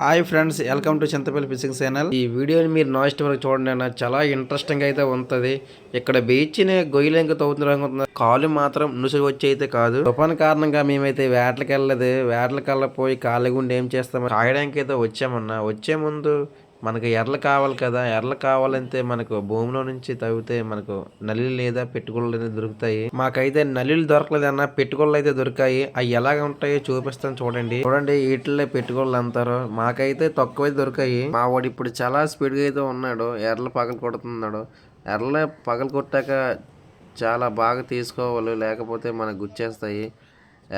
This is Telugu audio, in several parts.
Hi friends, welcome to Chintapalli fishing channel. ఈ వీడియోని మీరు లాస్ట్ వరకు చూడండి అన్న, చాలా ఇంట్రెస్టింగ్ అయితే ఉంటుంది. ఇక్కడ బీచ్ని గొయ్యలేంక తవ్వుతున్నారు, కాలు మాత్రం నుసుగు వచ్చి అయితే కాదు. తుఫాన్ కారణంగా మేమైతే వేటలకు వెళ్ళలేదు. వేటలకు వెళ్ళపోయి ఖాళీగా ఉండి ఏం చేస్తాం, కాయడానికి అయితే వచ్చామన్నా. వచ్చే ముందు మనకు ఎర్రలు కావాలి కదా, ఎర్రలు కావాలంటే మనకు భూమిలో నుంచి తవ్వితే మనకు నల్లి లేదా పెట్టుకోళ్ళు అనేది దొరుకుతాయి. మాకైతే నల్లిలు దొరకలేదు అన్న, పెట్టుకోళ్ళు అయితే దొరికాయి. అవి ఎలాగ ఉంటాయో చూపిస్తాను చూడండి. వీటిల్లో పెట్టుకోళ్ళు అంటారు. మాకైతే తక్కువ దొరికాయి. మా వాడు ఇప్పుడు చాలా స్పీడ్గా అయితే ఉన్నాడు, ఎర్రలు పగలు కొడుతున్నాడు. ఎర్రలు పగలు కొట్టాక చాలా బాగా తీసుకోవాలి, లేకపోతే మనకు గుచ్చేస్తాయి.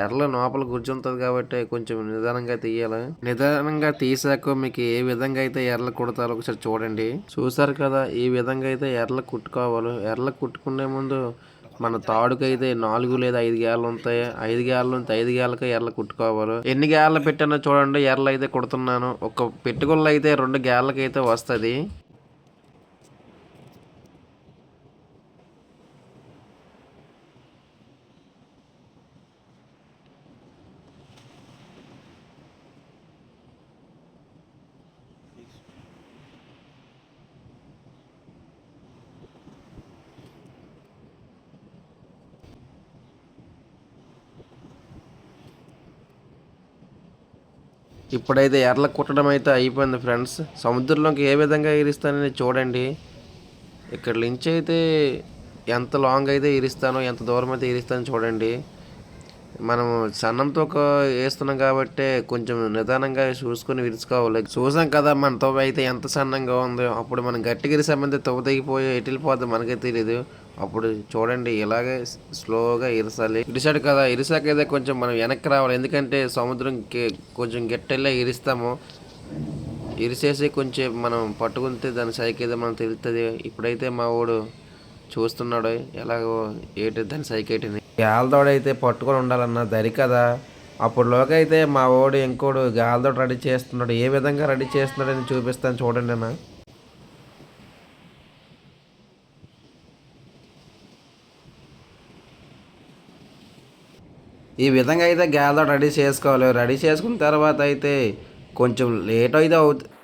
ఎర్రలో లోపల గుజ్జుంటుంది కాబట్టి కొంచెం నిదానంగా తీయాలి. నిదానంగా తీసాక మీకు ఏ విధంగా అయితే ఎర్రలు కుడతారో ఒకసారి చూడండి. చూసారు కదా, ఈ విధంగా అయితే ఎర్రలు కుట్టుకోవాలి. ఎర్రలు కుట్టుకునే ముందు మన తాడుకైతే 4 లేదా 5 గేళ్ళు ఉంటాయి. 5 గేళ్ళ నుంచి 5 గేళ్ళకి ఎర్రలు కుట్టుకోవాలి. ఎన్ని గేళ్ళు పెట్టానో చూడండి. ఎర్రలు అయితే కుడుతున్నాను. ఒక పెట్టుకుళ్ళు అయితే 2 గేళ్ళకి అయితే వస్తుంది. ఇప్పుడైతే ఎర్రలు కుట్టడం అయితే అయిపోయింది ఫ్రెండ్స్. సముద్రంలోకి ఏ విధంగా ఇరిస్తానని చూడండి. ఇక్కడ నుంచి అయితే ఎంత లాంగ్ అయితే ఇరిస్తానో, ఎంత దూరం అయితే ఇరిస్తానో చూడండి. మనం సన్నంతో వేస్తున్నాం కాబట్టి కొంచెం నిదానంగా చూసుకొని విరుచుకోవాలి. చూసాం కదా మన తవ్వ అయితే ఎంత సన్నంగా ఉందో. అప్పుడు మనం గట్టిగా ఇరిసామంటే తవ్వ తెగిపోయి ఎటు వెళ్ళిపోద్ది మనకే తెలియదు. అప్పుడు చూడండి, ఇలాగే స్లోగా ఇరసాలి. ఇరిసాడు కదా, ఇరిసాక అయితే కొంచెం మనం వెనక్కి రావాలి. ఎందుకంటే సముద్రంకి కొంచెం గట్టెల్లా ఇరిస్తాము. ఇరిసేసి కొంచెం మనం పట్టుకుంటే దాని సైకి ఏదో మనం తెలుస్తుంది. ఇప్పుడైతే మా వాడు చూస్తున్నాడు ఎలాగో ఏటి దాని సైకి ఏటిని. గాలిదోడైతే పట్టుకొని ఉండాలన్న దరి కదా. అప్పుడులోకి అయితే మా వాడు ఇంకోడు గాలిదోడ రెడీ చేస్తున్నాడు. ఏ విధంగా రెడీ చేస్తున్నాడని చూపిస్తాను చూడండి అన్న. ఈ విధంగా అయితే గాలిదోడ రెడీ చేసుకోవాలి. రెడీ చేసుకున్న తర్వాత అయితే కొంచెం లేట్ అయితే అవుతుంది.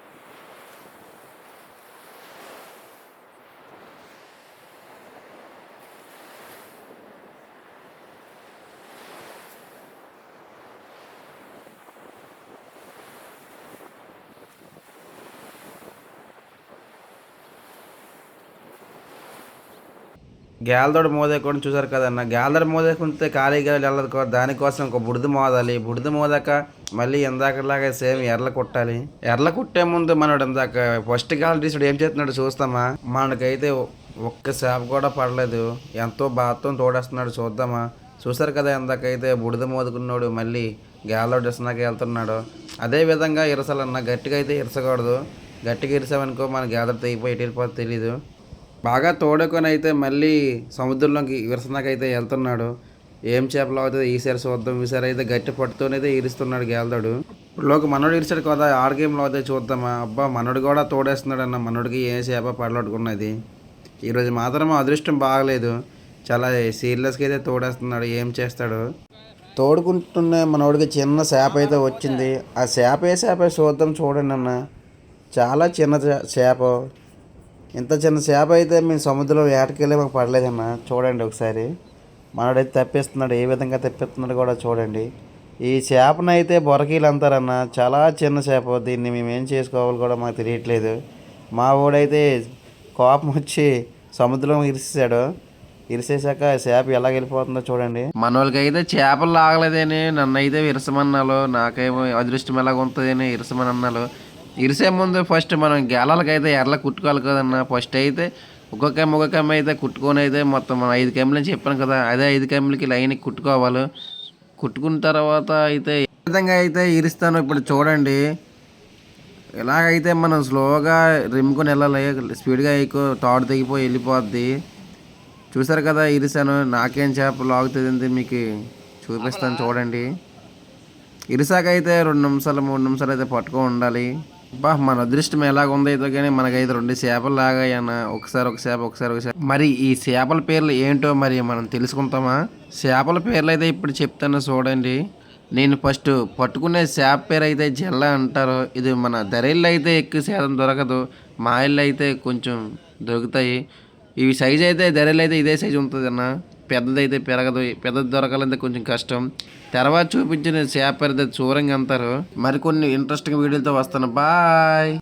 గాలిదోడ మోదేకుండా చూసారు కదన్న. గాలిదోడ మోదేకుంటే ఖాళీగా వెళ్ళదు కదా, దానికోసం ఒక బుడిద మోదాలి. బుడిద మోదాక మళ్ళీ ఇందాకలాగా సేమ్ ఎర్రలు కుట్టాలి. ఎర్రలు కుట్టే ముందు మనడు ఇందాక ఫస్ట్ గాలి తీసాడు ఏం చేస్తున్నాడు చూస్తామా. మనకైతే ఒక్క చేప కూడా పడలేదు, ఎంతో బాధతో తోడేస్తున్నాడు. చూద్దామా. చూసారు కదా, ఇందాకైతే బుడిద మోదుకున్నాడు, మళ్ళీ గాలిదోడ ఇస్తున్నాక వెళ్తున్నాడు. అదే విధంగా ఇరసాలన్న, గట్టిగా అయితే ఇరసకూడదు. గట్టిగా ఇరిసామనుకో మన గాలిదోడ తెగిపోయి ఎటు వెళ్ళిపోతే తెలీదు. బాగా తోడుకొని అయితే మళ్ళీ సముద్రంలోకి విరసనకైతే వెళ్తున్నాడు. ఏం చేపలు అవుతుంది ఈసారి చూద్దాం. ఈసారి అయితే గట్టి పట్టుతోనైతే ఇరుస్తున్నాడు గేల్దాడు. ఇప్పుడులోకి మనోడు ఇరిచాడు కదా, ఆడగేమ్లో అయితే చూద్దామా. అబ్బా, మనోడు కూడా తోడేస్తున్నాడు అన్న. మనోడికి ఏ చేప పడలట్టుకున్నది. ఈరోజు మాత్రం అదృష్టం బాగలేదు, చాలా సీరియస్గా అయితే తోడేస్తున్నాడు. ఏం చేస్తాడు. తోడుకుంటున్న మనోడికి చిన్న చేప అయితే వచ్చింది. ఆ చేప చూద్దాం చూడండి అన్న. చాలా చిన్న చేప. ఇంత చిన్న చేప అయితే మేము సముద్రంలో వేటకెళ్ళి మాకు పడలేదన్న. చూడండి ఒకసారి. మనడైతే తప్పిస్తున్నాడు, ఏ విధంగా తప్పిస్తున్నాడు కూడా చూడండి. ఈ చేపను అయితే బొరకీలు అంటారన్న. చాలా చిన్న చేప, దీన్ని మేము ఏం చేసుకోవాలి కూడా మాకు తెలియట్లేదు. మా వాడైతే కోపం వచ్చి సముద్రంలో ఇరిసేసాడు. ఇరిసేసాక చేప ఎలా వెళ్ళిపోతుందో చూడండి. మన వాళ్ళకైతే చేపలు లాగలేదని నన్ను అయితే ఇరసమన్నాలు. నాకేమో అదృష్టం ఎలాగ ఉంటుందని ఇరసమని అన్నాలు. ఇరిసే ముందు ఫస్ట్ మనం గేలాలకైతే ఎర్రలు కుట్టుకోవాలి కదన్న. ఫస్ట్ అయితే ఒక్కొక్క కమ్మ అయితే కుట్టుకొని అయితే మొత్తం 5 కమ్మలు అని చెప్పాను కదా, అదే 5 కమ్మలకి లైన్కి కుట్టుకోవాలి. కుట్టుకున్న తర్వాత అయితే ఏ విధంగా అయితే ఇరుస్తాను ఇప్పుడు చూడండి. ఇలాగైతే మనం స్లోగా రిమ్కొని వెళ్ళాలి. స్పీడ్గా తాడు తెగిపోయి వెళ్ళిపోద్ది. చూసారు కదా, ఇరిసాను. నాకేం చేప లాగుతుంది మీకు చూపిస్తాను చూడండి. ఇరిసాకైతే 2 నిమిషాలు 3 నిమిషాలు అయితే పట్టుకొని ఉండాలి. బా, మన అదృష్టం ఎలాగ ఉందో అయితే కానీ మనకైతే 2 చేపలు లాగాయన్న. ఒకసారి ఒక చేప. మరి ఈ చేపల పేర్లు ఏంటో మరి మనం తెలుసుకుంటామా. చేపల పేర్లు అయితే ఇప్పుడు చెప్తాను చూడండి. నేను ఫస్ట్ పట్టుకునే చేప పేరు అయితే జల్ల అంటారు. ఇది మన ధరల్లో అయితే ఎక్కువ శాతం దొరకదు. మా ఇల్లు అయితే కొంచెం దొరుకుతాయి. ఇవి సైజ్ అయితే ధరలు అయితే ఇదే సైజు ఉంటుంది అన్న. పెద్దదైతే పెరగదు. పెద్దది దొరకాలంటే కొంచెం కష్టం. తర్వాత చూపించిన చేప పేరు అయితే చూరంగా అంటారు. మరికొన్ని ఇంట్రెస్టింగ్ వీడియోలతో వస్తాను. బాయ్.